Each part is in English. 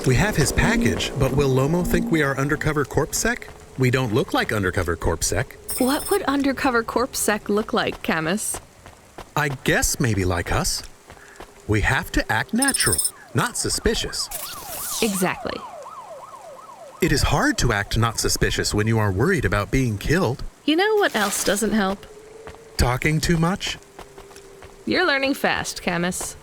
We have his package, but will Lomo think we are undercover corpsec? We don't look like undercover corpsec. What would undercover corpsec look like, Camus? I guess maybe like us. We have to act natural, not suspicious. Exactly. It is hard to act not suspicious when you are worried about being killed. You know what else doesn't help? Talking too much? You're learning fast, Camus.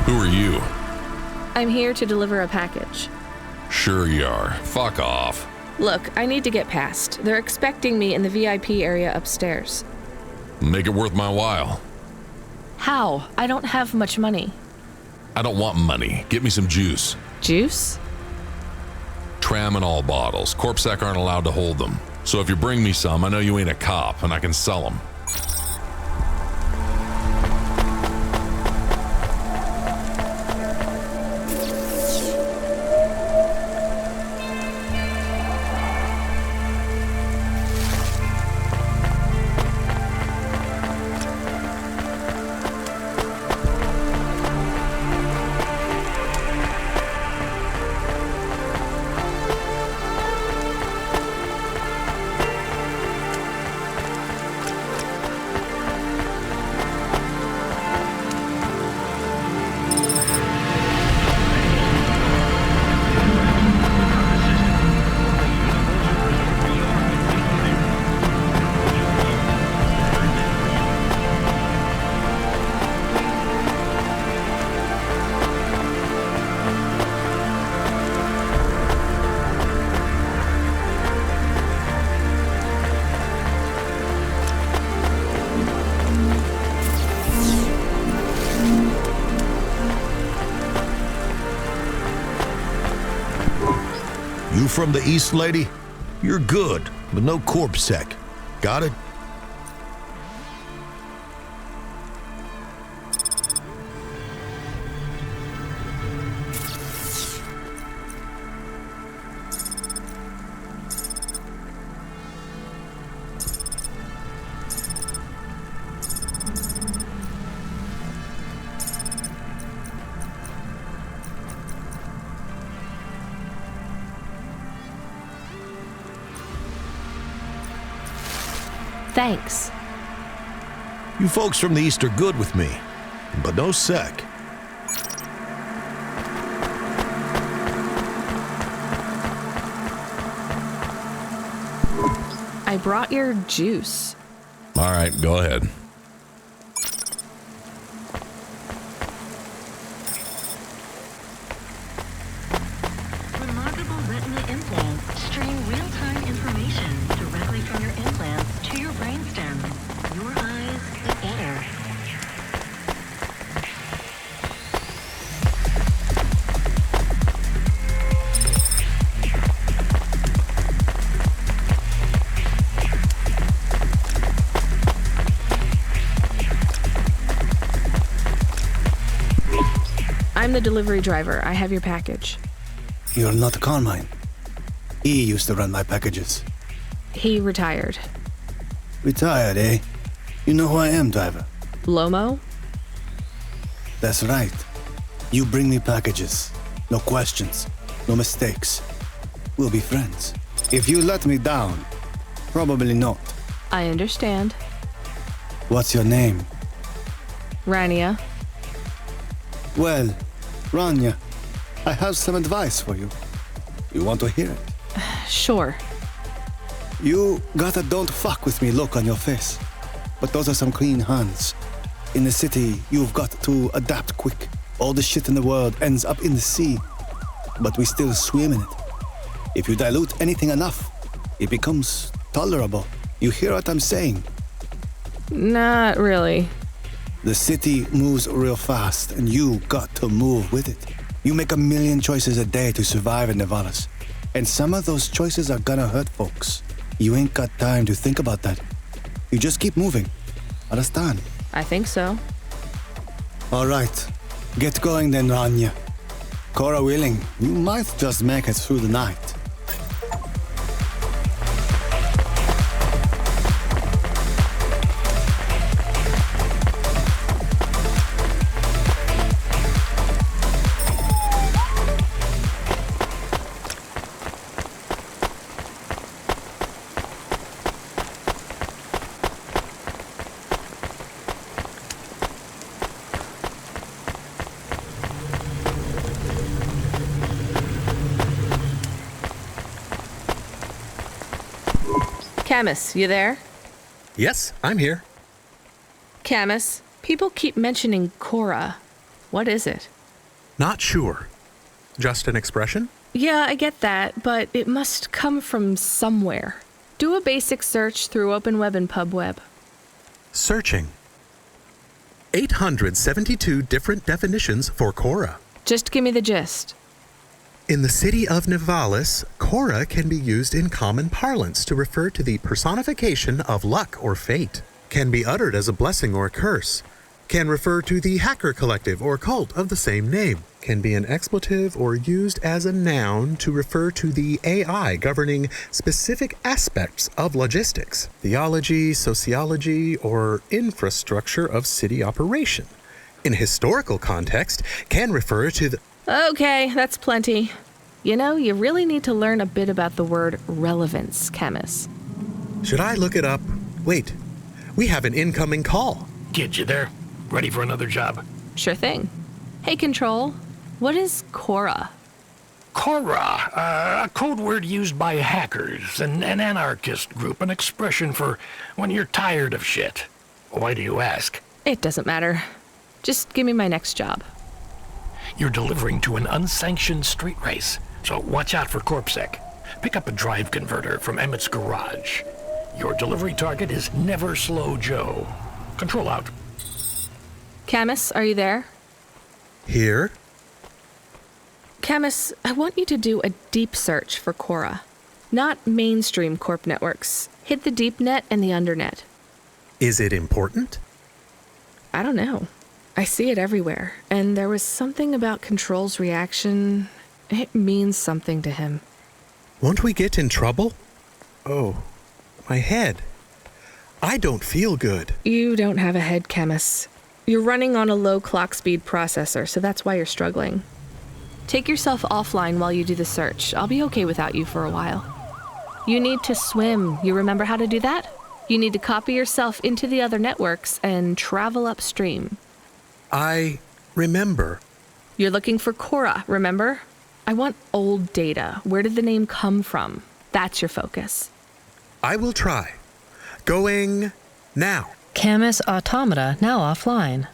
Who are you? I'm here to deliver a package. Sure you are. Fuck off. Look, I need to get past. They're expecting me in the VIP area upstairs. Make it worth my while. How? I don't have much money. I don't want money. Get me some juice. Juice? Tramadol bottles. Corpsec aren't allowed to hold them. So if you bring me some, I know you ain't a cop and I can sell them. You from the East, lady? You're good, but no corpsec. Got it? Thanks. You folks from the East are good with me, but no sec. I brought your juice. All right, go ahead. Remarkable retina implants stream real-time information directly from your implants to your brainstem. Your eyes, the better. I'm the delivery driver. I have your package. You're not Carmine. He used to run my packages. He retired. Retired, eh? You know who I am, driver. Lomo? That's right. You bring me packages. No questions. No mistakes. We'll be friends. If you let me down, probably not. I understand. What's your name? Rania. Well, Rania, I have some advice for you. You want to hear it? Sure. You got a don't fuck with me look on your face. But those are some clean hands. In the city, you've got to adapt quick. All the shit in the world ends up in the sea. But we still swim in it. If you dilute anything enough, it becomes tolerable. You hear what I'm saying? Not really. The city moves real fast, and you got to move with it. You make a million choices a day to survive in Nevalis. And some of those choices are gonna hurt folks. You ain't got time to think about that. You just keep moving. Understand? I think so. All right. Get going then, Rania. Cora willing, you might just make it through the night. Camus, you there? Yes, I'm here. Camus, people keep mentioning Cora. What is it? Not sure. Just an expression? Yeah, I get that, but it must come from somewhere. Do a basic search through OpenWeb and PubWeb. Searching. 872 different definitions for Cora. Just give me the gist. In the city of Nevalis, Cora can be used in common parlance to refer to the personification of luck or fate. Can be uttered as a blessing or a curse. Can refer to the hacker collective or cult of the same name. Can be an expletive or used as a noun to refer to the AI governing specific aspects of logistics, theology, sociology, or infrastructure of city operation. In historical context, can refer to the... Okay, that's plenty. You know, you really need to learn a bit about the word relevance, Camus. Should I look it up? Wait, we have an incoming call. Kid, you there? Ready for another job? Sure thing. Hey, Control, what is Cora? Cora, a code word used by hackers, an anarchist group, an expression for when you're tired of shit. Why do you ask? It doesn't matter. Just give me my next job. You're delivering to an unsanctioned street race, so watch out for CorpSec. Pick up a drive converter from Emmett's garage. Your delivery target is Never Slow Joe. Control out. Camus, are you there? Here? Camus, I want you to do a deep search for Cora. Not mainstream corp networks. Hit the deep net and the undernet. Is it important? I don't know. I see it everywhere, and there was something about Control's reaction. It means something to him. Won't we get in trouble? Oh, my head. I don't feel good. You don't have a head, Camus. You're running on a low clock speed processor, so that's why you're struggling. Take yourself offline while you do the search. I'll be okay without you for a while. You need to swim. You remember how to do that? You need to copy yourself into the other networks and travel upstream. I remember. You're looking for Cora, remember? I want old data. Where did the name come from? That's your focus. I will try. Going now. Camus automata now offline.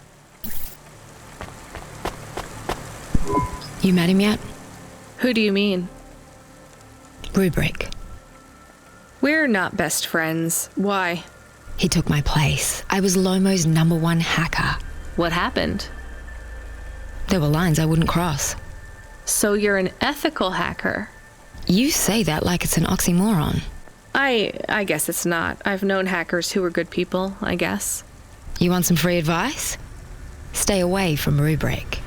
You met him yet? Who do you mean? Rubric. We're not best friends. Why? He took my place. I was Lomo's #1 hacker. What happened? There were lines I wouldn't cross. So you're an ethical hacker? You say that like it's an oxymoron. I guess it's not. I've known hackers who were good people, I guess. You want some free advice? Stay away from Rubric.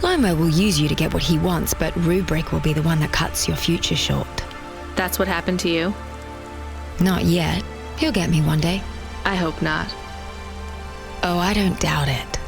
Lomo will use you to get what he wants, but Rubric will be the one that cuts your future short. That's what happened to you? Not yet. He'll get me one day. I hope not. Oh, I don't doubt it.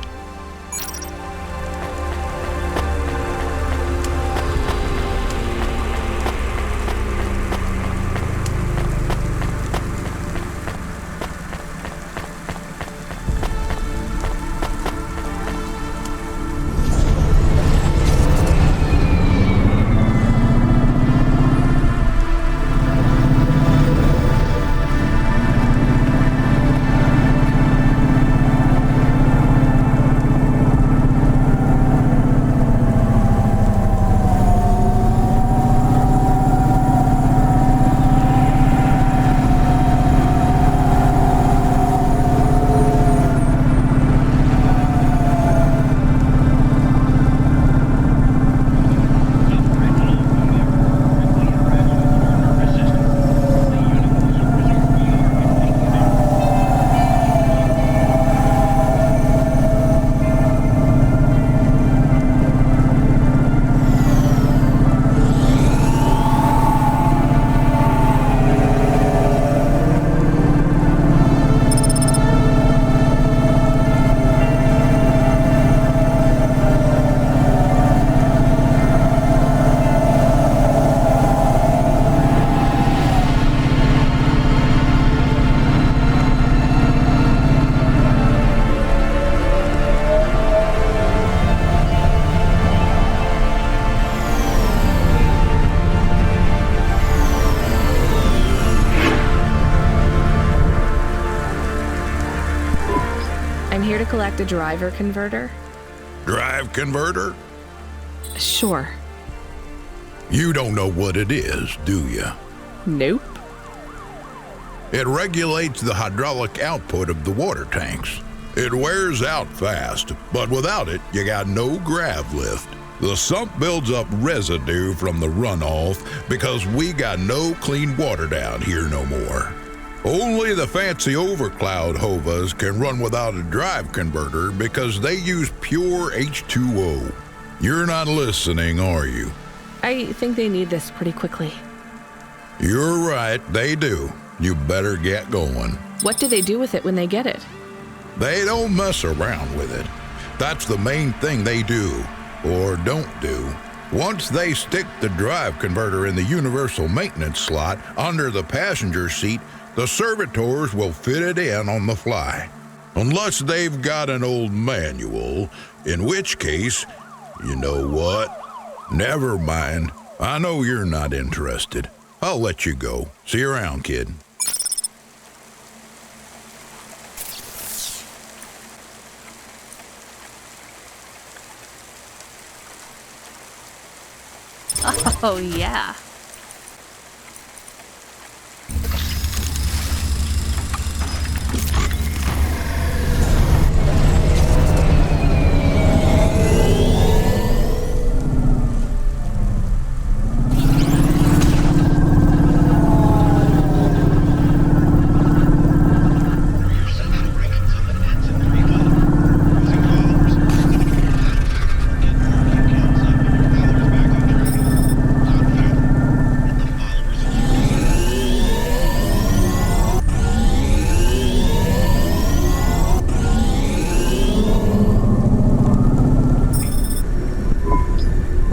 Collect a driver converter? Drive converter? Sure. You don't know what it is, do you? Nope. It regulates the hydraulic output of the water tanks. It wears out fast, but without it, you got no grav lift. The sump builds up residue from the runoff because we got no clean water down here no more. Only the fancy overcloud hovas can run without a drive converter because they use pure H2O. You're not listening, are you? I think they need this pretty quickly. You're right, they do. You better get going. What do they do with it when they get it? They don't mess around with it. That's the main thing they do, or don't do. Once they stick the drive converter in the universal maintenance slot under the passenger seat, the servitors will fit it in on the fly. Unless they've got an old manual, in which case, you know what? Never mind. I know you're not interested. I'll let you go. See you around, kid. Oh, yeah.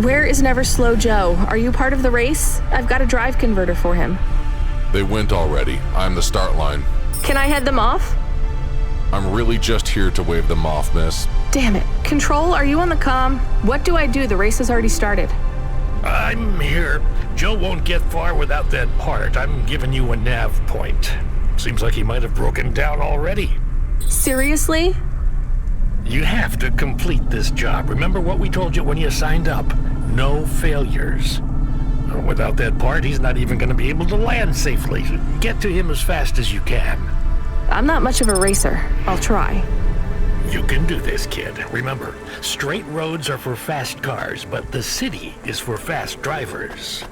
Where is Never Slow Joe? Are you part of the race? I've got a drive converter for him. They went already. I'm the start line. Can I head them off? I'm really just here to wave them off, miss. Damn it. Control, are you on the comm? What do I do? The race has already started. I'm here. Joe won't get far without that part. I'm giving you a nav point. Seems like he might have broken down already. Seriously? You have to complete this job. Remember what we told you when you signed up? No failures. Without that part, he's not even going to be able to land safely. Get to him as fast as you can. I'm not much of a racer. I'll try. You can do this, kid. Remember, straight roads are for fast cars, but the city is for fast drivers.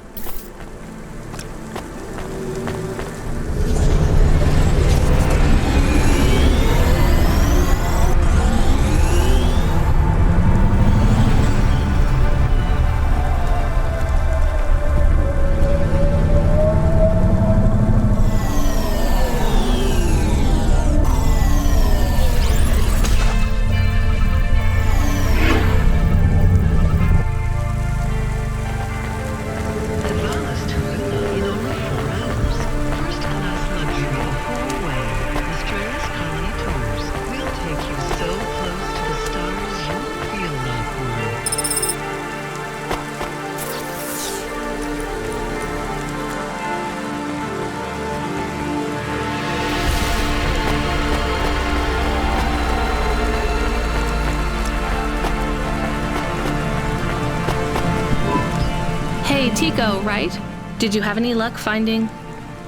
Tico, right? Did you have any luck finding...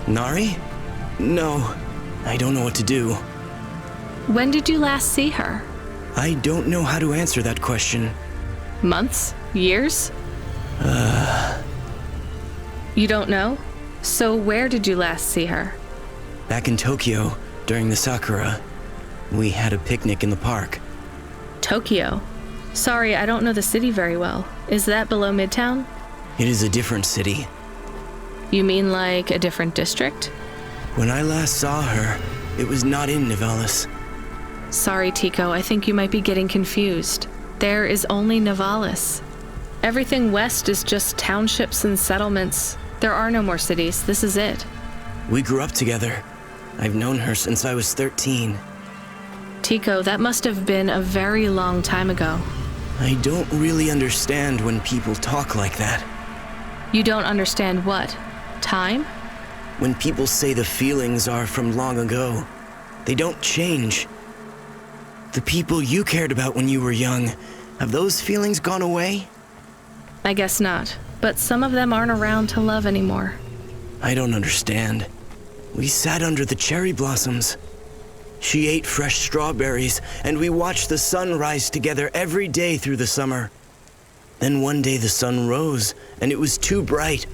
Nari? No, I don't know what to do. When did you last see her? I don't know how to answer that question. Months? Years? You don't know? So where did you last see her? Back in Tokyo, during the Sakura. We had a picnic in the park. Tokyo? Sorry, I don't know the city very well. Is that below Midtown? It is a different city. You mean like a different district? When I last saw her, it was not in Nivalis. Sorry, Tico, I think you might be getting confused. There is only Nivalis. Everything west is just townships and settlements. There are no more cities. This is it. We grew up together. I've known her since I was 13. Tico, that must have been a very long time ago. I don't really understand when people talk like that. You don't understand what? Time? When people say the feelings are from long ago, they don't change. The people you cared about when you were young, have those feelings gone away? I guess not, but some of them aren't around to love anymore. I don't understand. We sat under the cherry blossoms. She ate fresh strawberries, and we watched the sun rise together every day through the summer. Then one day the sun rose, and it was too bright,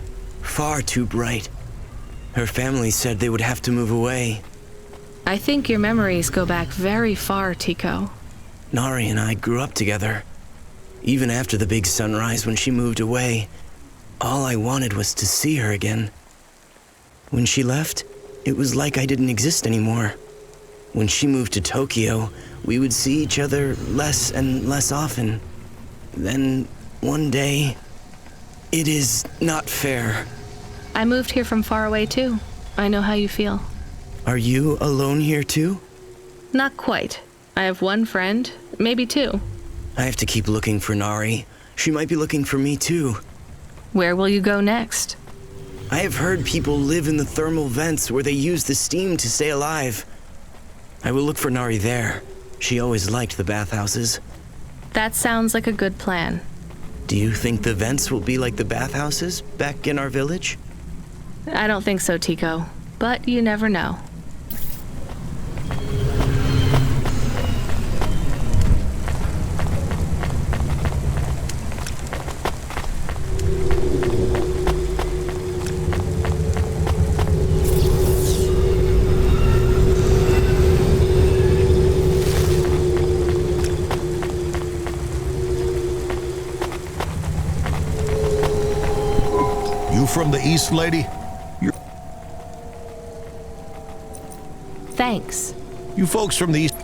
far too bright. Her family said they would have to move away. I think your memories go back very far, Tico. Nari and I grew up together. Even after the big sunrise when she moved away, all I wanted was to see her again. When she left, it was like I didn't exist anymore. When she moved to Tokyo, we would see each other less and less often. Then, one day, it is not fair. I moved here from far away too. I know how you feel. Are you alone here too? Not quite. I have one friend, maybe two. I have to keep looking for Nari. She might be looking for me too. Where will you go next? I have heard people live in the thermal vents where they use the steam to stay alive. I will look for Nari there. She always liked the bathhouses. That sounds like a good plan. Do you think the vents will be like the bathhouses back in our village? I don't think so, Tico. But you never know. From the east, lady? Thanks. You folks from the east...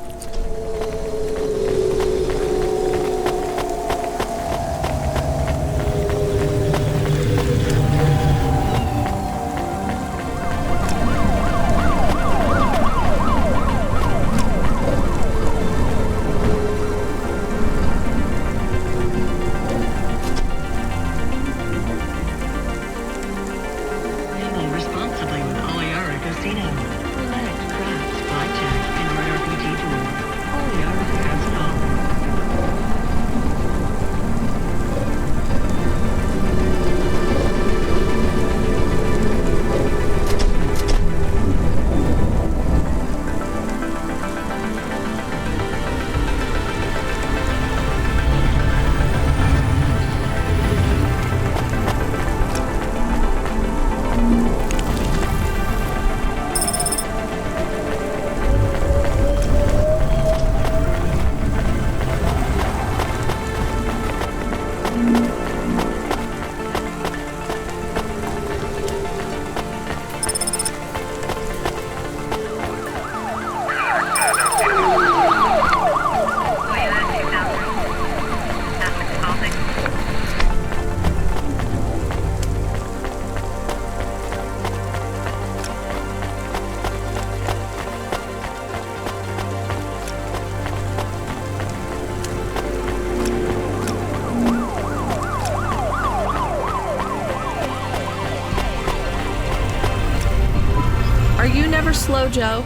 Slow Joe.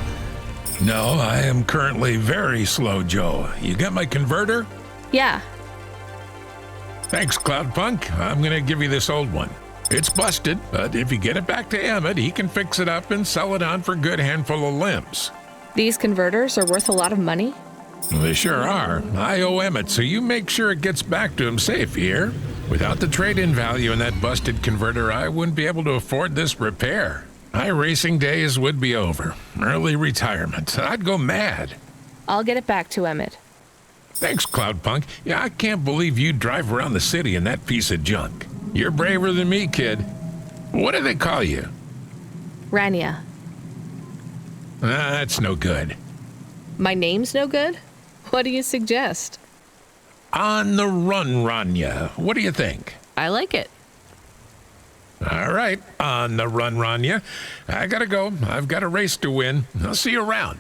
No, I am currently very slow, Joe. You got my converter? Yeah. Thanks, Cloudpunk. I'm gonna give you this old one. It's busted, but if you get it back to Emmett, he can fix it up and sell it on for a good handful of limbs. These converters are worth a lot of money? They sure are. I owe Emmett, so you make sure it gets back to him safe here. Without the trade-in value in that busted converter, I wouldn't be able to afford this repair. My racing days would be over. Early retirement. I'd go mad. I'll get it back to Emmett. Thanks, Cloudpunk. Yeah, I can't believe you drive around the city in that piece of junk. You're braver than me, kid. What do they call you? Rania. That's no good. My name's no good? What do you suggest? On the run, Rania. What do you think? I like it. All right, on the run, Rania. I gotta go. I've got a race to win. I'll see you around.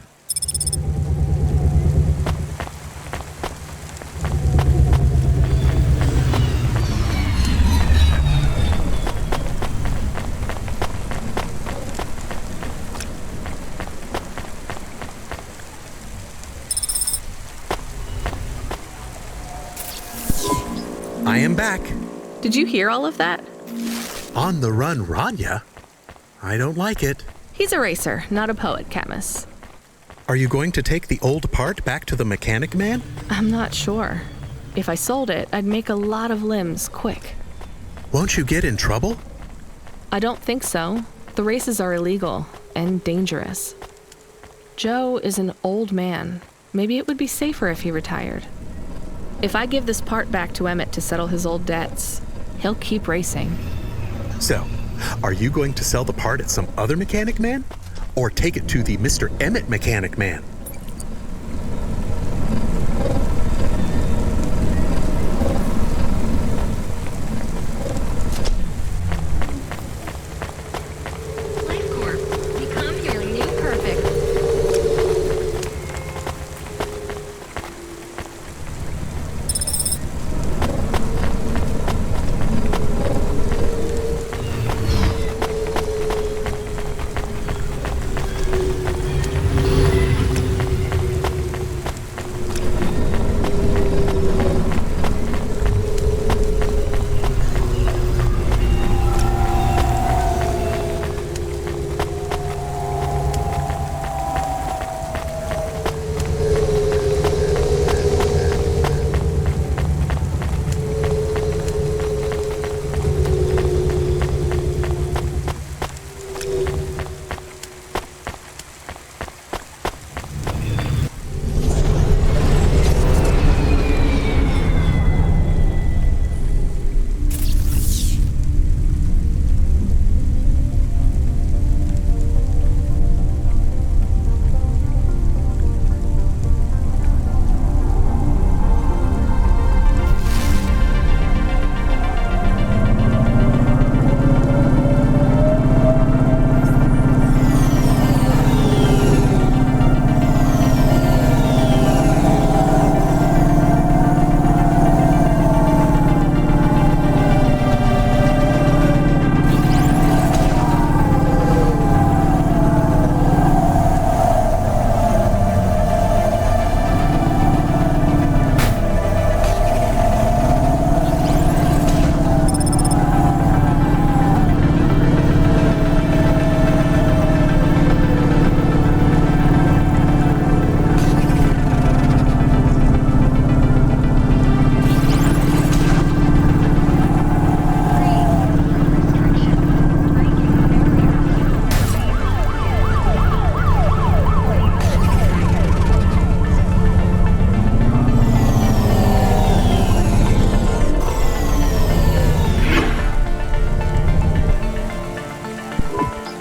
I am back. Did you hear all of that? On the run, Rania? I don't like it. He's a racer, not a poet, Camus. Are you going to take the old part back to the mechanic man? I'm not sure. If I sold it, I'd make a lot of limbs quick. Won't you get in trouble? I don't think so. The races are illegal and dangerous. Joe is an old man. Maybe it would be safer if he retired. If I give this part back to Emmett to settle his old debts, he'll keep racing. So, are you going to sell the part at some other mechanic man? Or take it to the Mr. Emmett mechanic man? Life Corp, become your new perfect.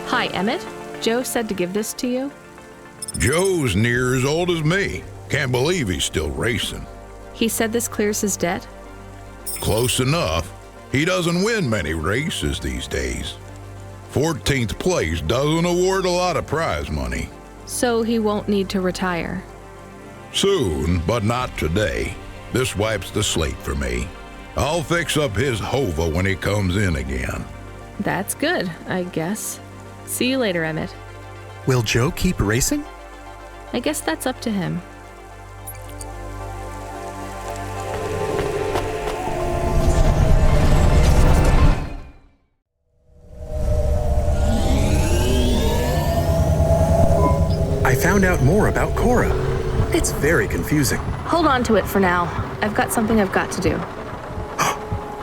Hi, Emmett. Joe said to give this to you. Joe's near as old as me. Can't believe he's still racing. He said this clears his debt. Close enough. He doesn't win many races these days. 14th place doesn't award a lot of prize money. So he won't need to retire. Soon, but not today. This wipes the slate for me. I'll fix up his hova when he comes in again. That's good, I guess. See you later, Emmett. Will Joe keep racing? I guess that's up to him. I found out more about Cora. It's very confusing. Hold on to it for now. I've got something I've got to do.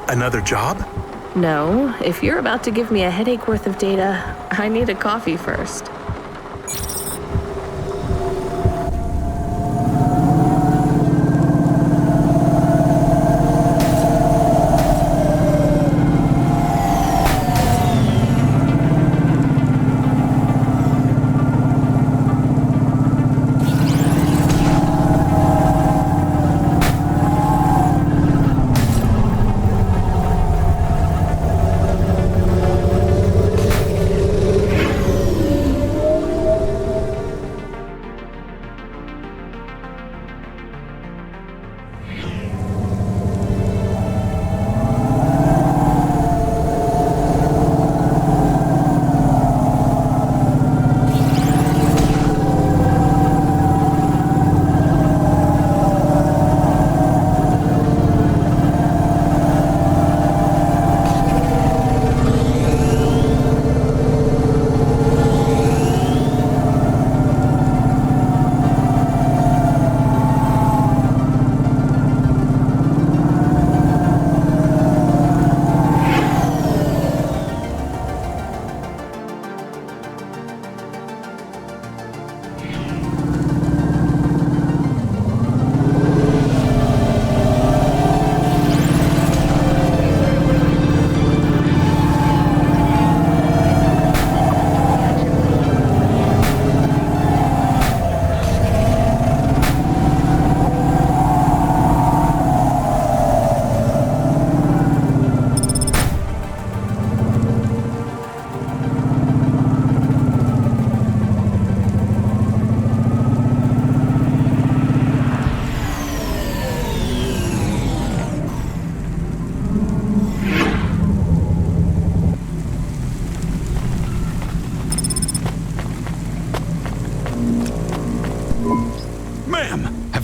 Another job? No, if you're about to give me a headache worth of data, I need a coffee first.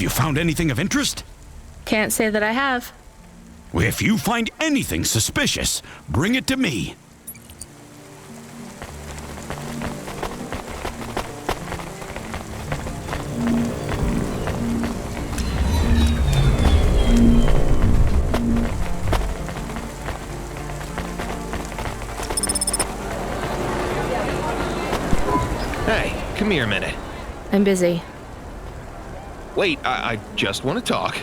Found anything of interest? Can't say that I have. Well, if you find anything suspicious, bring it to me. Hey, come here a minute. I'm busy. Wait, I just want to talk.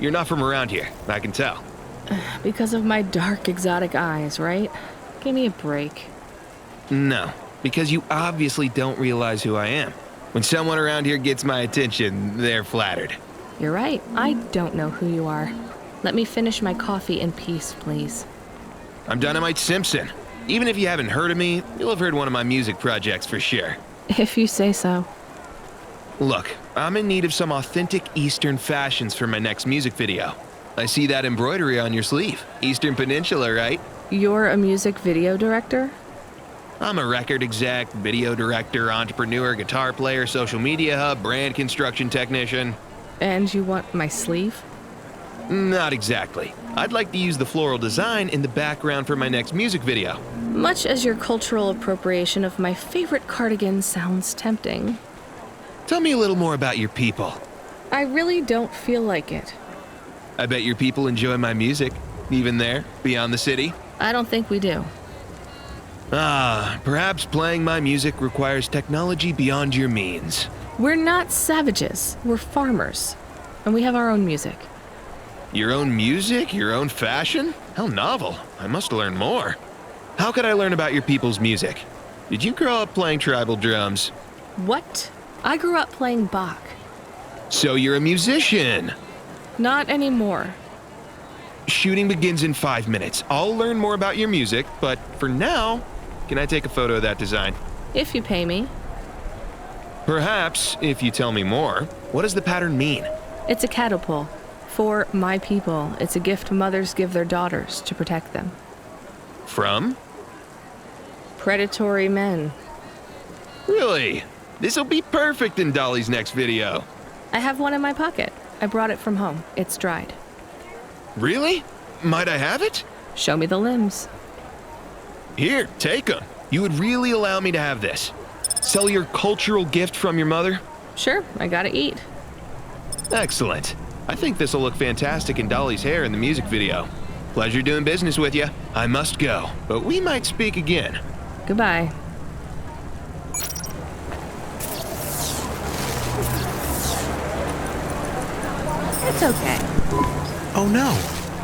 You're not from around here, I can tell. Because of my dark, exotic eyes, right? Give me a break. No, because you obviously don't realize who I am. When someone around here gets my attention, they're flattered. You're right. I don't know who you are. Let me finish my coffee in peace, please. I'm Dynamite Simpson. Even if you haven't heard of me, you'll have heard one of my music projects for sure. If you say so. Look, I'm in need of some authentic Eastern fashions for my next music video. I see that embroidery on your sleeve. Eastern Peninsula, right? You're a music video director? I'm a record exec, video director, entrepreneur, guitar player, social media hub, brand construction technician. And you want my sleeve? Not exactly. I'd like to use the floral design in the background for my next music video. Much as your cultural appropriation of my favorite cardigan sounds tempting. Tell me a little more about your people. I really don't feel like it. I bet your people enjoy my music, even there, beyond the city. I don't think we do. Perhaps playing my music requires technology beyond your means. We're not savages. We're farmers. And we have our own music. Your own music? Your own fashion? How novel. I must learn more. How could I learn about your people's music? Did you grow up playing tribal drums? What? I grew up playing Bach. So you're a musician? Not anymore. Shooting begins in 5 minutes. I'll learn more about your music, but for now, can I take a photo of that design? If you pay me. Perhaps, if you tell me more. What does the pattern mean? It's a catapult. For my people, it's a gift mothers give their daughters to protect them. From? Predatory men. Really? This'll be perfect in Dolly's next video. I have one in my pocket. I brought it from home. It's dried. Really? Might I have it? Show me the limbs. Here, take them. You would really allow me to have this? Sell your cultural gift from your mother? Sure, I gotta eat. Excellent. I think this'll look fantastic in Dolly's hair in the music video. Pleasure doing business with you. I must go, but we might speak again. Goodbye. It's okay. Oh no,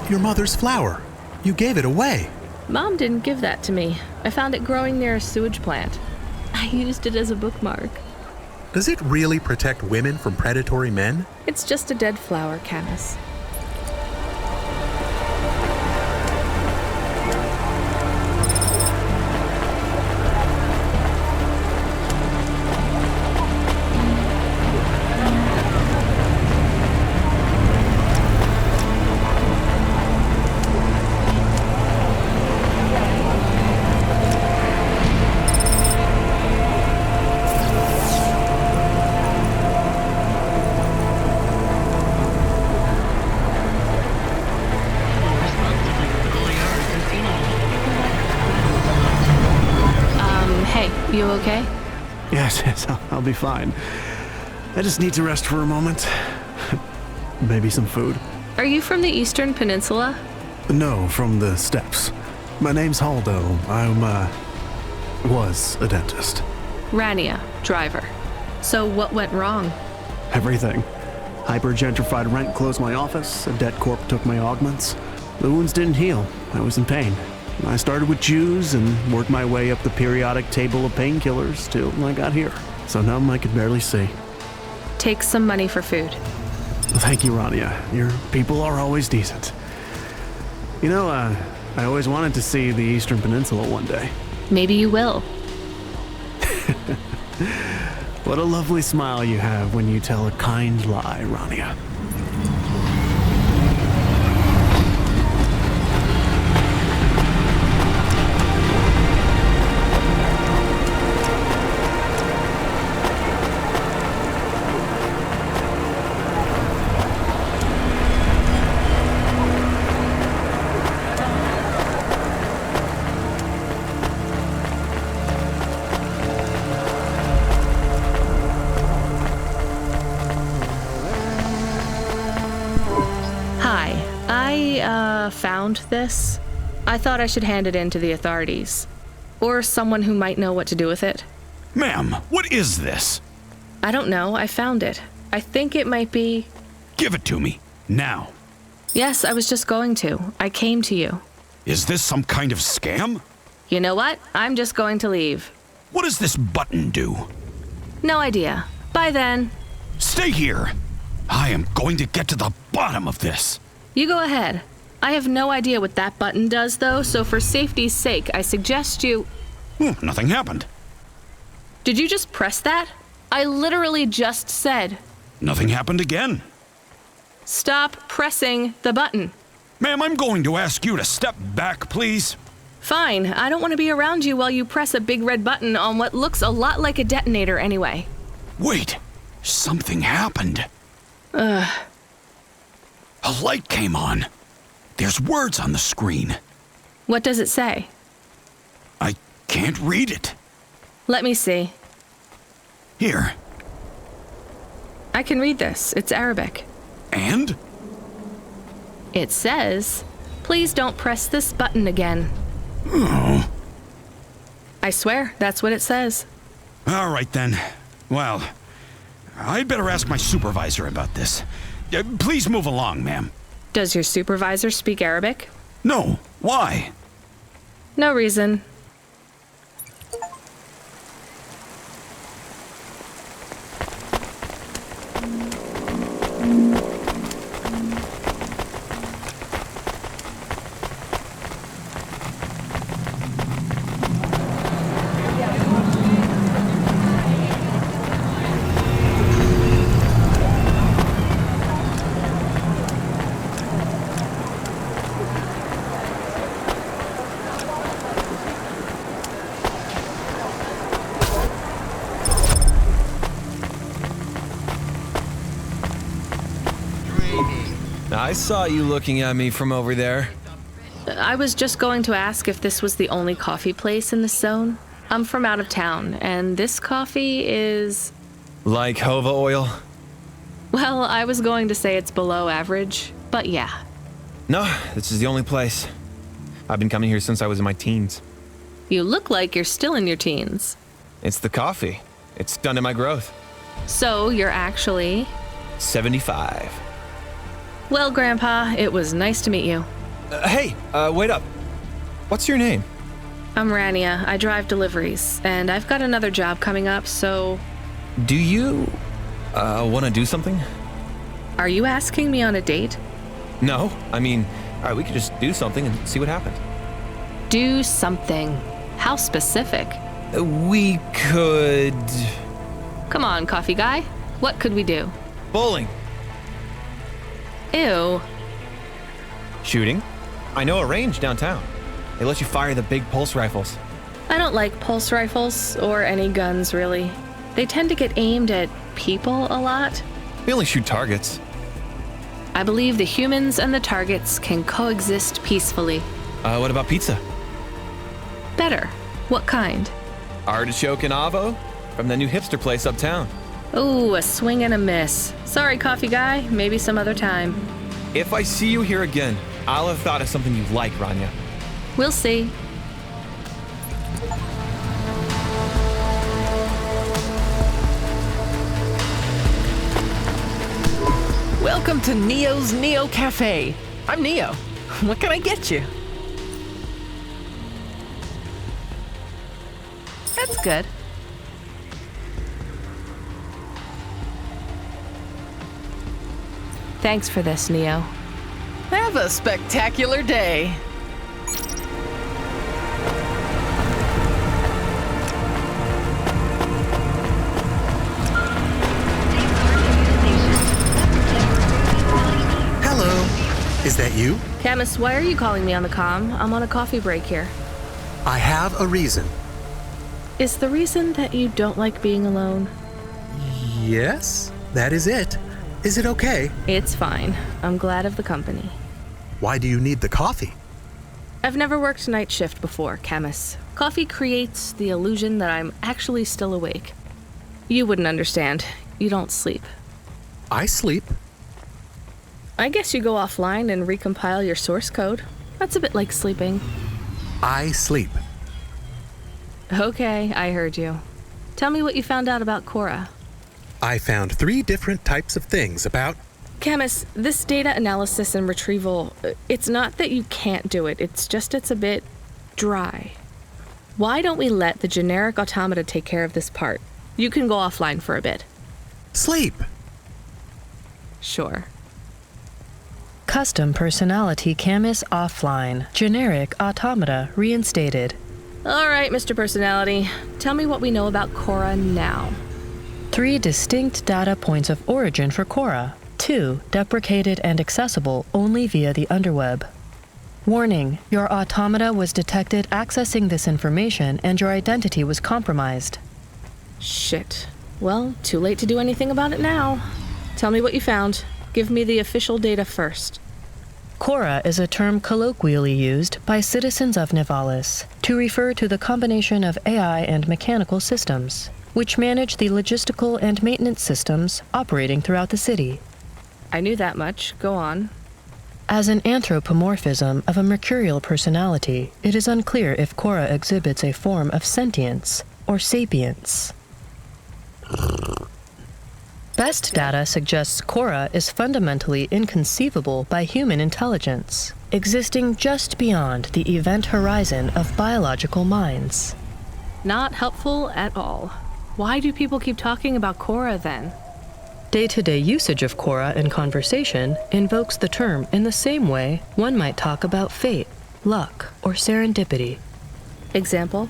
your mother's flower. You gave it away. Mom didn't give that to me. I found it growing near a sewage plant. I used it as a bookmark. Does it really protect women from predatory men? It's just a dead flower, Camus. You okay? Yes, I'll be fine. I just need to rest for a moment. Maybe some food. Are you from the Eastern Peninsula? No, from the steppes. My name's Haldo. Was a dentist. Rania, driver. So what went wrong? Everything. Hyper-gentrified rent closed my office, a debt corp took my augments. The wounds didn't heal. I was in pain. I started with Jews and worked my way up the periodic table of painkillers till I got here. So numb I could barely see. Take some money for food. Thank you, Rania. Your people are always decent. You know, I always wanted to see the Eastern Peninsula one day. Maybe you will. What a lovely smile you have when you tell a kind lie, Rania. Found this. I thought I should hand it in to the authorities. Or someone who might know what to do with it. Ma'am, what is this? I don't know. I found it. I think it might be... Give it to me. Now. Yes, I was just going to. I came to you. Is this some kind of scam? You know what? I'm just going to leave. What does this button do? No idea. Bye then. Stay here. I am going to get to the bottom of this. You go ahead. I have no idea what that button does, though, so for safety's sake, I suggest you... Nothing happened. Did you just press that? I literally just said... Nothing happened again. Stop pressing the button. Ma'am, I'm going to ask you to step back, please. Fine. I don't want to be around you while you press a big red button on what looks a lot like a detonator anyway. Wait. Something happened. A light came on. There's words on the screen. What does it say? I can't read it. Let me see. Here. I can read this. It's Arabic. And? It says, please don't press this button again. Oh. I swear, that's what it says. All right then. Well, I'd better ask my supervisor about this. Please move along, ma'am. Does your supervisor speak Arabic? No. Why? No reason. I saw you looking at me from over there. I was just going to ask if this was the only coffee place in this zone. I'm from out of town, and this coffee is... Like Hova oil? Well, I was going to say it's below average, but yeah. No, this is the only place. I've been coming here since I was in my teens. You look like you're still in your teens. It's the coffee. It's stunted my growth. So, you're actually... 75. Well, Grandpa, it was nice to meet you. Hey, wait up. What's your name? I'm Rania. I drive deliveries, and I've got another job coming up, so... Do you, want to do something? Are you asking me on a date? No, I mean, we could just do something and see what happens. Do something. How specific? We could... Come on, coffee guy. What could we do? Bowling. Ew. Shooting? I know a range downtown. They let you fire the big pulse rifles. I don't like pulse rifles, or any guns, really. They tend to get aimed at people a lot. We only shoot targets. I believe the humans and the targets can coexist peacefully. What about pizza? Better. What kind? Artichoke and avo from the new hipster place uptown. Ooh, a swing and a miss. Sorry, coffee guy. Maybe some other time. If I see you here again, I'll have thought of something you like, Rania. We'll see. Welcome to Neo's Neo Cafe. I'm Neo. What can I get you? That's good. Thanks for this, Neo. Have a spectacular day. Hello. Is that you? Camus, why are you calling me on the comm? I'm on a coffee break here. I have a reason. Is the reason that you don't like being alone? Yes, that is it. Is it okay? It's fine. I'm glad of the company. Why do you need the coffee? I've never worked night shift before, Camus. Coffee creates the illusion that I'm actually still awake. You wouldn't understand. You don't sleep. I sleep. I guess you go offline and recompile your source code. That's a bit like sleeping. I sleep. Okay, I heard you. Tell me what you found out about Cora. I found 3 different types of things about... Camus, this data analysis and retrieval, it's not that you can't do it, it's a bit dry. Why don't we let the generic automata take care of this part? You can go offline for a bit. Sleep! Sure. Custom personality Camus offline. Generic automata reinstated. All right, Mr. Personality. Tell me what we know about Cora now. 3 distinct data points of origin for Cora. 2 deprecated and accessible only via the underweb. Warning, your automata was detected accessing this information and your identity was compromised. Shit. Well, too late to do anything about it now. Tell me what you found. Give me the official data first. Cora is a term colloquially used by citizens of Nivalis to refer to the combination of AI and mechanical systems, which manage the logistical and maintenance systems operating throughout the city. I knew that much. Go on. As an anthropomorphism of a mercurial personality, it is unclear if Cora exhibits a form of sentience or sapience. Best data suggests Cora is fundamentally inconceivable by human intelligence, existing just beyond the event horizon of biological minds. Not helpful at all. Why do people keep talking about Cora then? Day-to-day usage of Cora in conversation invokes the term in the same way one might talk about fate, luck, or serendipity. Example?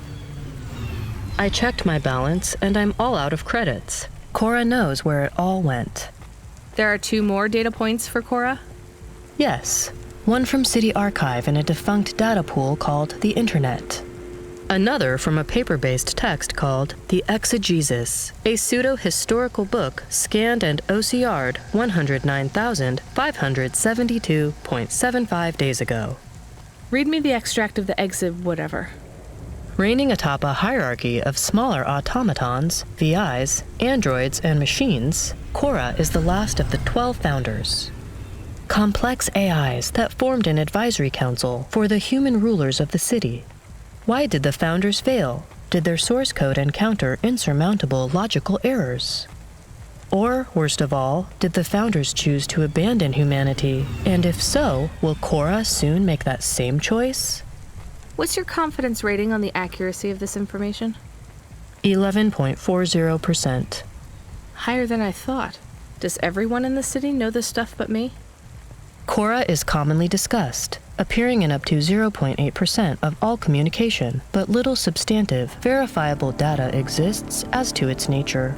I checked my balance and I'm all out of credits. Cora knows where it all went. There are 2 more data points for Cora? Yes, one from City Archive in a defunct data pool called the Internet. Another from a paper-based text called The Exegesis, a pseudo-historical book scanned and OCR'd 109,572.75 days ago. Read me the extract of the exib whatever. Reigning atop a hierarchy of smaller automatons, VIs, androids, and machines, Cora is the last of the 12 founders. Complex AIs that formed an advisory council for the human rulers of the city. Why did the founders fail? Did their source code encounter insurmountable logical errors? Or, worst of all, did the founders choose to abandon humanity? And if so, will Cora soon make that same choice? What's your confidence rating on the accuracy of this information? 11.40%. Higher than I thought. Does everyone in the city know this stuff but me? Cora is commonly discussed, appearing in up to 0.8% of all communication, but little substantive, verifiable data exists as to its nature.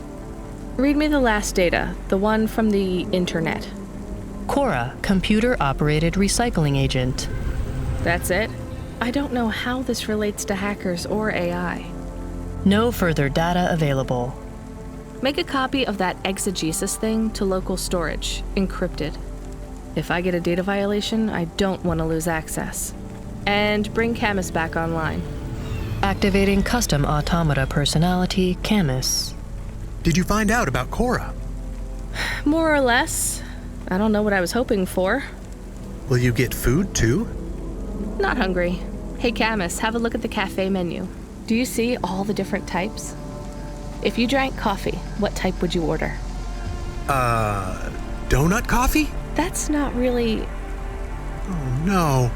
Read me the last data, the one from the internet. Cora, computer-operated recycling agent. That's it? I don't know how this relates to hackers or AI. No further data available. Make a copy of that exegesis thing to local storage, encrypted. If I get a data violation, I don't want to lose access. And bring Camus back online. Activating custom automata personality, Camus. Did you find out about Cora? More or less. I don't know what I was hoping for. Will you get food too? Not hungry. Hey Camus, have a look at the cafe menu. Do you see all the different types? If you drank coffee, what type would you order? Donut coffee? That's not really... Oh no.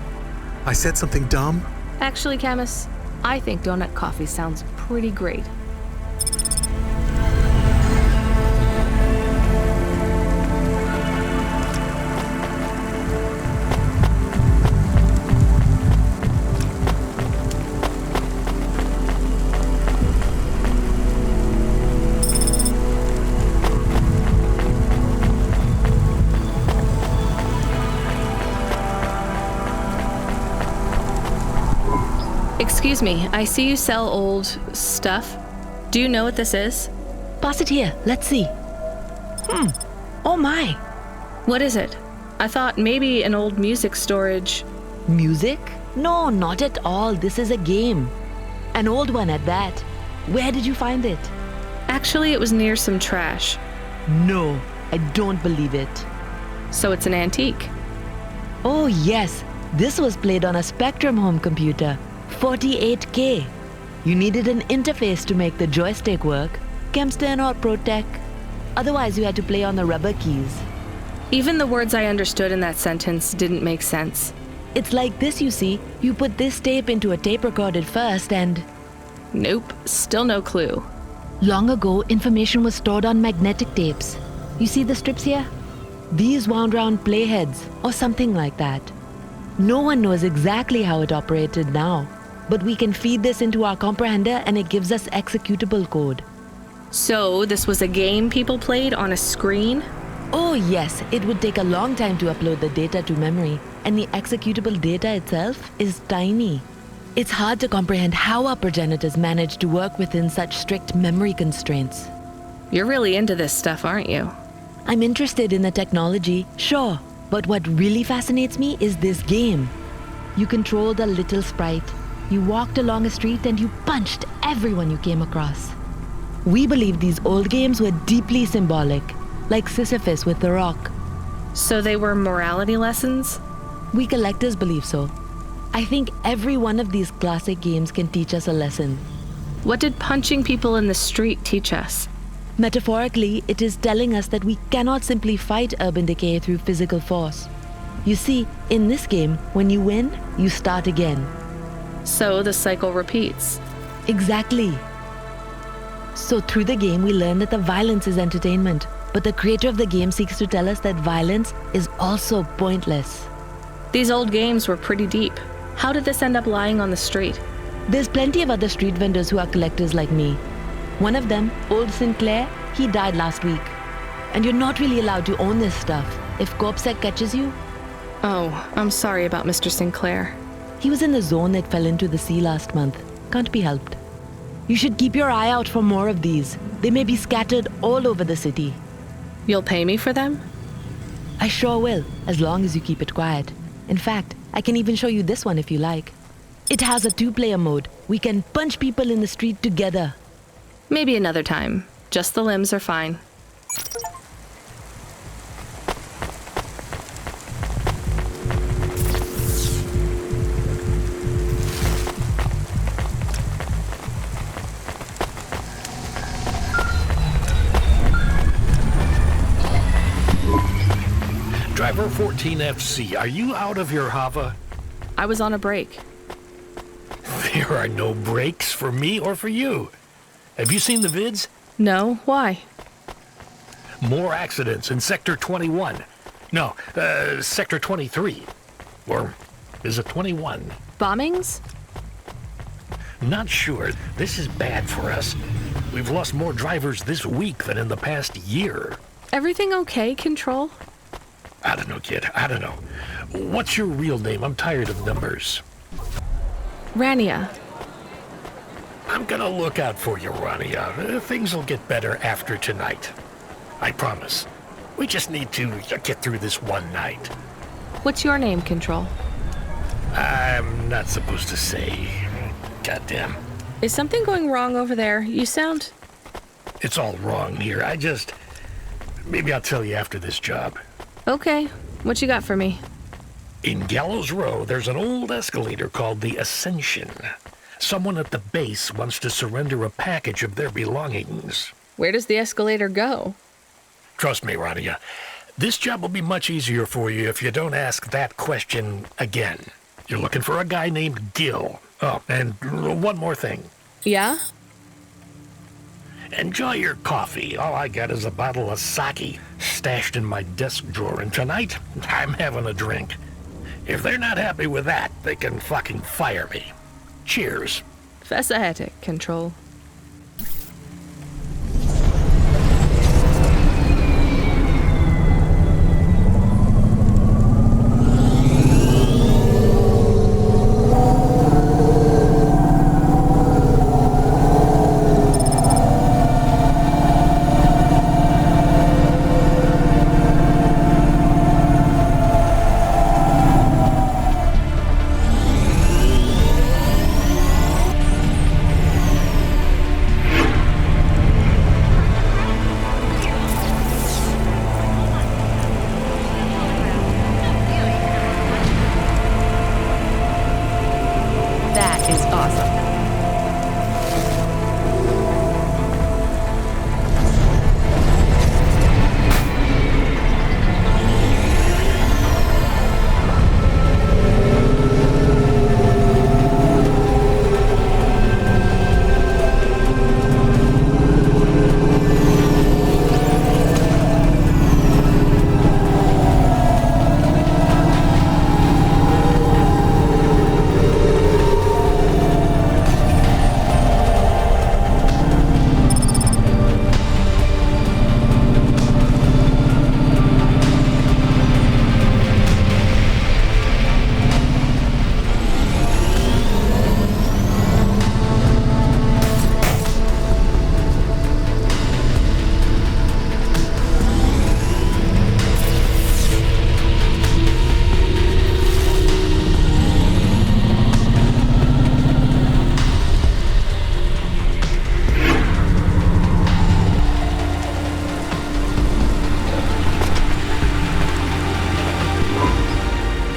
I said something dumb? Actually, Camus, I think donut coffee sounds pretty great. Excuse me, I see you sell old stuff. Do you know what this is? Pass it here, let's see. Oh my. What is it? I thought maybe an old music storage. Music? No, not at all. This is a game. An old one at that. Where did you find it? Actually, it was near some trash. No, I don't believe it. So it's an antique? Oh yes, this was played on a Spectrum home computer. 48K. You needed an interface to make the joystick work, Kempston or ProTech. Otherwise, you had to play on the rubber keys. Even the words I understood in that sentence didn't make sense. It's like this, you see. You put this tape into a tape recorder first and... Nope, still no clue. Long ago, information was stored on magnetic tapes. You see the strips here? These wound round playheads, or something like that. No one knows exactly how it operated now, but we can feed this into our comprehender and it gives us executable code. So this was a game people played on a screen? Oh yes, it would take a long time to upload the data to memory, and the executable data itself is tiny. It's hard to comprehend how our progenitors managed to work within such strict memory constraints. You're really into this stuff, aren't you? I'm interested in the technology, sure, but what really fascinates me is this game. You controlled a little sprite. You walked along a street and you punched everyone you came across. We believe these old games were deeply symbolic, like Sisyphus with the rock. So they were morality lessons? We collectors believe so. I think every one of these classic games can teach us a lesson. What did punching people in the street teach us? Metaphorically, it is telling us that we cannot simply fight urban decay through physical force. You see, in this game, when you win, you start again. So the cycle repeats. Exactly. So through the game, we learn that the violence is entertainment, but the creator of the game seeks to tell us that violence is also pointless. These old games were pretty deep. How did this end up lying on the street? There's plenty of other street vendors who are collectors like me. One of them, old Sinclair, he died last week. And you're not really allowed to own this stuff. If CorpSec catches you... Oh, I'm sorry about Mr. Sinclair. He was in the zone that fell into the sea last month. Can't be helped. You should keep your eye out for more of these. They may be scattered all over the city. You'll pay me for them? I sure will, as long as you keep it quiet. In fact, I can even show you this one if you like. It has a 2-player mode. We can punch people in the street together. Maybe another time. Just the limbs are fine. Driver 14FC, are you out of your Hava? I was on a break. There are no breaks for me or for you. Have you seen the vids? No, why? More accidents in Sector 21. No, Sector 23. Or is it 21? Bombings? Not sure. This is bad for us. We've lost more drivers this week than in the past year. Everything okay, Control? I don't know, kid. I don't know. What's your real name? I'm tired of numbers. Rania. I'm gonna look out for you, Rania. Things will get better after tonight. I promise. We just need to get through this one night. What's your name, Control? I'm not supposed to say. Goddamn. Is something going wrong over there? You sound... It's all wrong here. Maybe I'll tell you after this job. Okay. What you got for me? In Gallows Row, there's an old escalator called the Ascension. Someone at the base wants to surrender a package of their belongings. Where does the escalator go? Trust me, Rania. This job will be much easier for you if you don't ask that question again. You're looking for a guy named Gil. Oh, and one more thing. Yeah? Enjoy your coffee. All I got is a bottle of sake stashed in my desk drawer, and tonight, I'm having a drink. If they're not happy with that, they can fucking fire me. Cheers. Fesahetic, Control.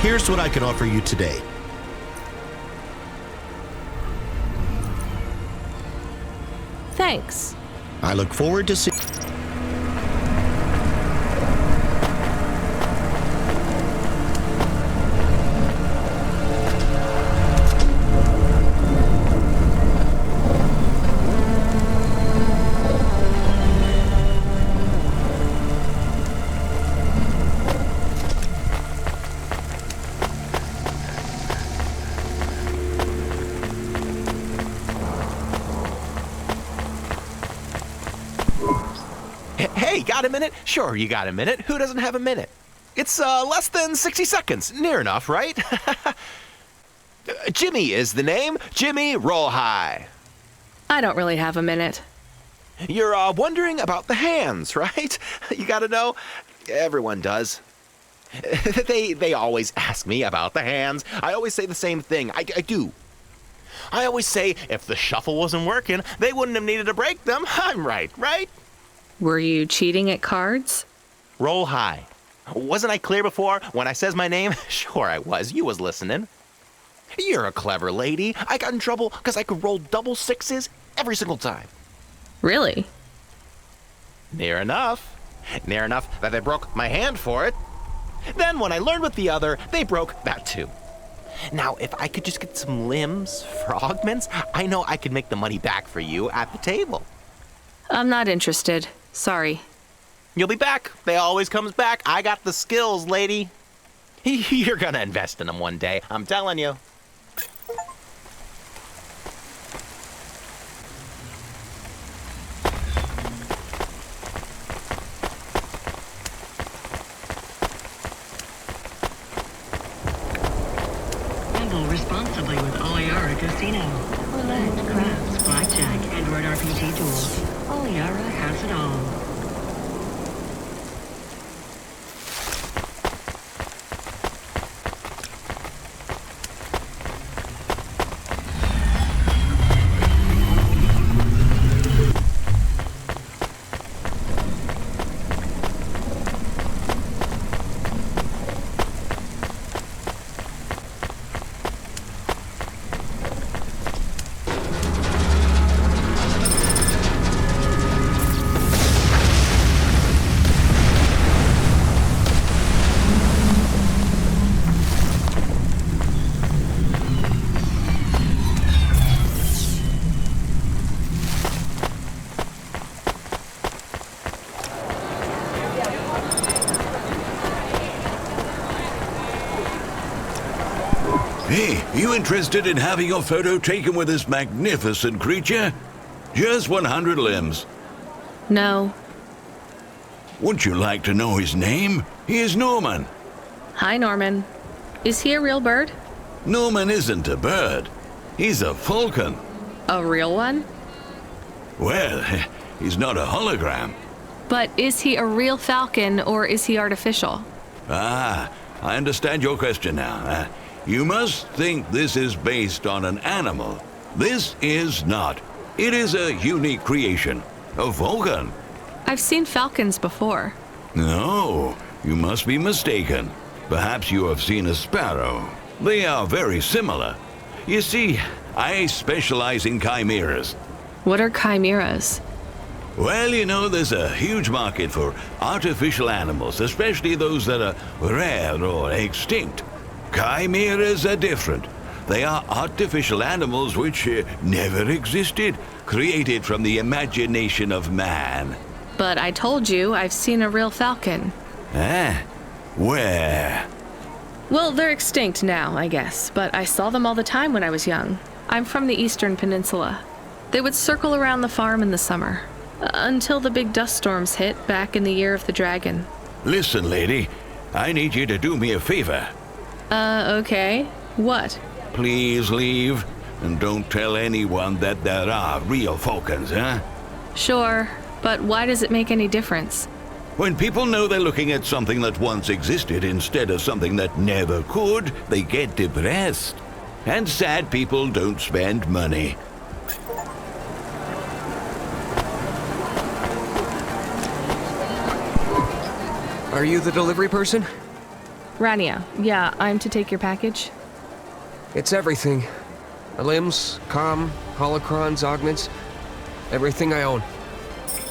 Here's what I can offer you today. Thanks. I look forward to seeing... Hey, got a minute? Sure, you got a minute. Who doesn't have a minute? It's less than 60 seconds. Near enough, right? Jimmy is the name. Jimmy, roll high. I don't really have a minute. You're wondering about the hands, right? You gotta know. Everyone does. They always ask me about the hands. I always say the same thing. I do. I always say if the shuffle wasn't working, they wouldn't have needed to break them. I'm right? Were you cheating at cards? Roll high. Wasn't I clear before when I says my name? Sure I was. You was listening. You're a clever lady. I got in trouble because I could roll double sixes every single time. Really? Near enough. Near enough that they broke my hand for it. Then when I learned with the other, they broke that too. Now, if I could just get some limbs for augments, I know I could make the money back for you at the table. I'm not interested. Sorry. You'll be back. They always comes back. I got the skills, lady. You're gonna invest in them one day, I'm telling you. Gamble responsibly with Oliara Casino. Roulette, craps, blackjack, and word RPG tools. Oliara has it all. Hey, you interested in having your photo taken with this magnificent creature? Just 100 limbs. No. Wouldn't you like to know his name? He is Norman. Hi, Norman. Is he a real bird? Norman isn't a bird. He's a falcon. A real one? Well, he's not a hologram. But is he a real falcon or is he artificial? Ah, I understand your question now. You must think this is based on an animal. This is not. It is a unique creation. A falcon. I've seen falcons before. No, you must be mistaken. Perhaps you have seen a sparrow. They are very similar. You see, I specialize in chimeras. What are chimeras? Well, you know, there's a huge market for artificial animals, especially those that are rare or extinct. Chimeras are different. They are artificial animals which never existed, created from the imagination of man. But I told you I've seen a real falcon. Eh? Where? Well, they're extinct now, I guess, but I saw them all the time when I was young. I'm from the Eastern Peninsula. They would circle around the farm in the summer, until the big dust storms hit back in the year of the dragon. Listen, lady, I need you to do me a favor. Okay. What? Please leave, and don't tell anyone that there are real falcons, huh? Sure, but why does it make any difference? When people know they're looking at something that once existed instead of something that never could, they get depressed. And sad people don't spend money. Are you the delivery person? Rania, yeah, I'm to take your package. It's everything. Limbs, comm, holocrons, augments. Everything I own.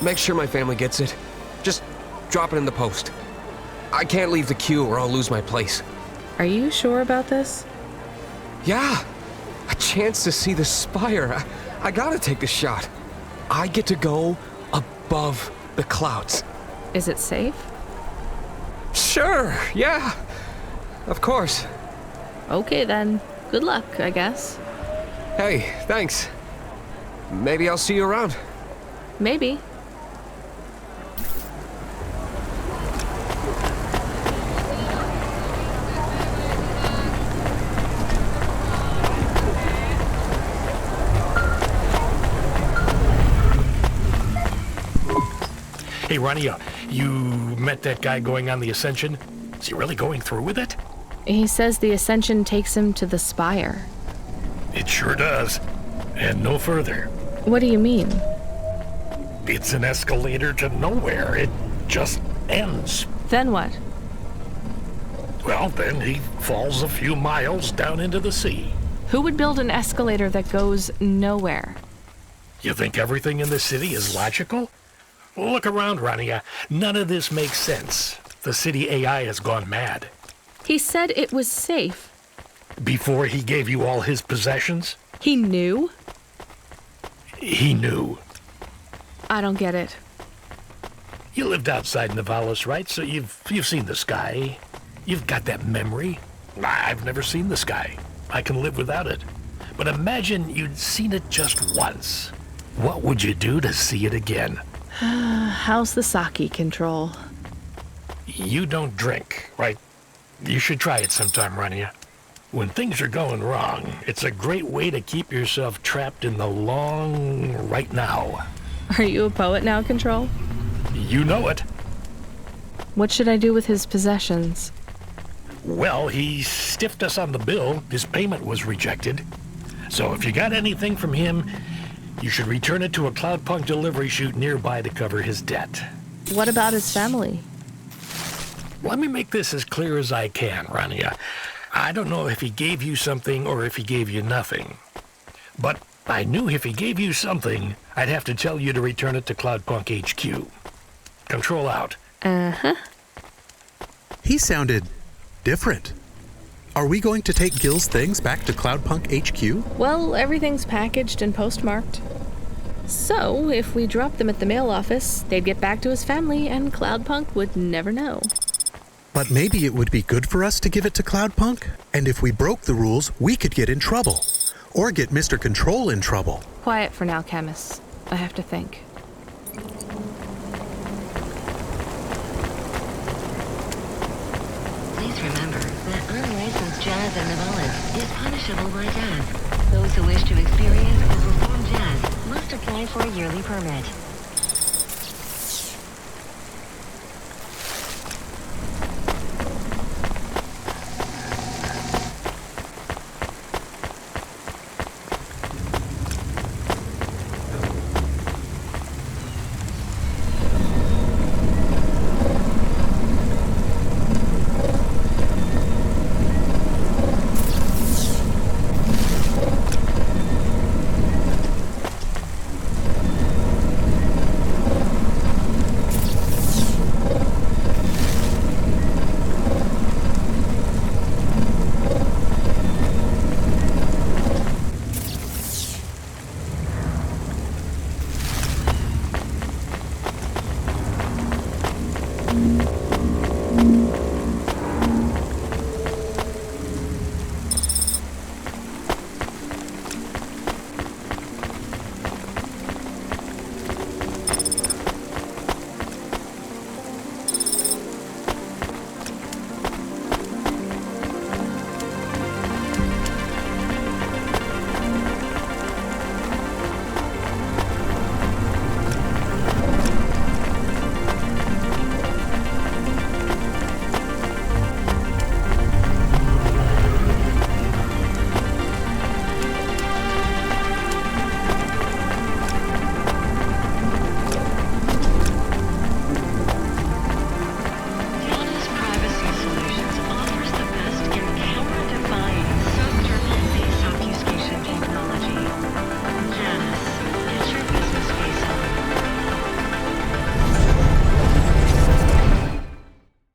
Make sure my family gets it. Just drop it in the post. I can't leave the queue or I'll lose my place. Are you sure about this? Yeah. A chance to see the spire. I gotta take the shot. I get to go above the clouds. Is it safe? Sure, yeah. Of course. Okay then. Good luck, I guess. Hey, thanks. Maybe I'll see you around. Maybe. Hey, Rania, you met that guy going on the Ascension? Is he really going through with it? He says the Ascension takes him to the Spire. It sure does. And no further. What do you mean? It's an escalator to nowhere. It just ends. Then what? Well, then he falls a few miles down into the sea. Who would build an escalator that goes nowhere? You think everything in the city is logical? Look around, Rania. None of this makes sense. The city AI has gone mad. He said it was safe. Before he gave you all his possessions? He knew? He knew. I don't get it. You lived outside Nivalis, right? So you've seen the sky. You've got that memory. I've never seen the sky. I can live without it. But imagine you'd seen it just once. What would you do to see it again? How's the sake control? You don't drink, right? You should try it sometime, Rania. When things are going wrong, it's a great way to keep yourself trapped in the long right now. Are you a poet now, Control? You know it. What should I do with his possessions? Well, he stiffed us on the bill. His payment was rejected. So if you got anything from him, you should return it to a Cloudpunk delivery chute nearby to cover his debt. What about his family? Let me make this as clear as I can, Rania. I don't know if he gave you something or if he gave you nothing. But I knew if he gave you something, I'd have to tell you to return it to Cloudpunk HQ. Control out. Uh-huh. He sounded different. Are we going to take Gil's things back to Cloudpunk HQ? Well, everything's packaged and postmarked. So, if we drop them at the mail office, they'd get back to his family and Cloudpunk would never know. But maybe it would be good for us to give it to Cloudpunk? And if we broke the rules, we could get in trouble. Or get Mr. Control in trouble. Quiet for now, Camus. I have to think. Please remember that unlicensed jazz in Nivalis is punishable by death. Those who wish to experience or perform jazz must apply for a yearly permit.